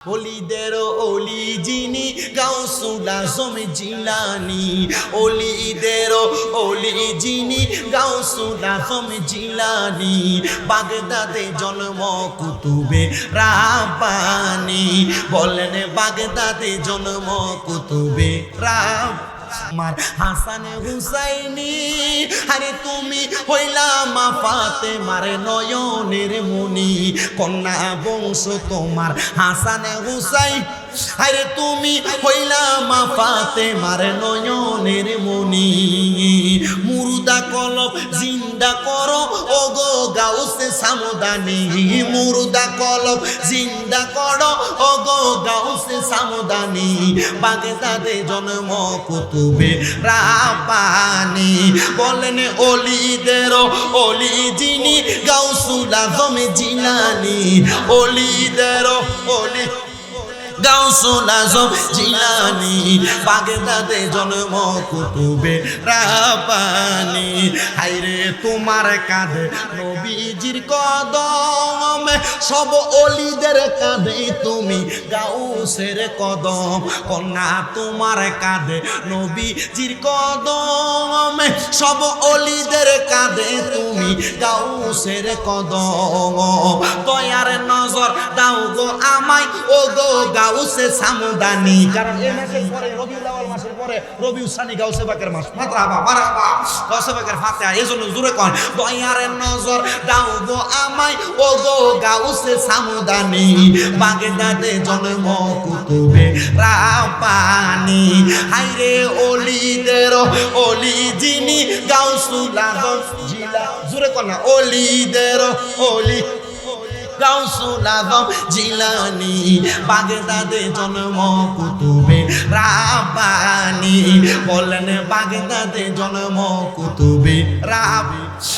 ওলিদের ওলি যিনি গাউসুল আজম জিলানী, ওলিদের ওলি যিনি গাউসুল আজম জিলানী, বাগদাদে জন্ম কুতুবে রাব্বানী। বলেন বাগদাদে জন্ম কুতুবে রাব্বানী। আমার হাসান হুসাইনি, আরে তুমি হইলা মা ফাতেমার নয়নের মনি, কন্যা বংশ তোমার হাসান হুসাইন, আরে তুমি হইলা মা ফাতেমার নয়নের মনি। মুর্দা কলব জিন্দা করো ও গো গাউসে সামদানি, মুর্দা কলব জিন্দা করো ও গো গাউসে সামদানি, বাগদাদে জন্ম কুতুবে রাব্বানী। বলেন ওলিদের ওলি যিনি গাউসুল আজম জিলানী, ওলিদের ওলি গাউসুল আজম জিলানী, বাগদাদে জন্ম কুতুবে রাব্বানী। হায়রে তোমার কাঁধে নবীজির কদম, সব ওলিদের কাঁধে তুমি গাউসের কদম, কন্যা তোমার কাঁধে নবীজির কদম, সব ওলিদের কাঁধে তুমি গাউসের কদম। দয়ার নজর দাও গো আমায় ও গো গাউসে সামদানি, কারণ এই মাসের পরে রবিউল আউয়াল মাসের পরে রবিউল সানি গাউসে পাকের মাস। মারহাবা মারহাবা, গাউসে পাকের ফাতিহা। এজন্য জোরে কোন দয়ার নজর দাও গো আমায় ও গো গাউসে সামদানি, বাগদাদে জন্ম কুতুবে রাব্বানী। হায়রে ওলিদের ওলি যিনি গাউসুল আজম জিলানী, জোরে কোন না ওলিদের ওলি গাউসুল আজম জিলানী, বাগদাদে জন্ম কুতুবে রাব্বানী। বলেন বাগদাদে জন্ম কুতুবে রাব্বানী।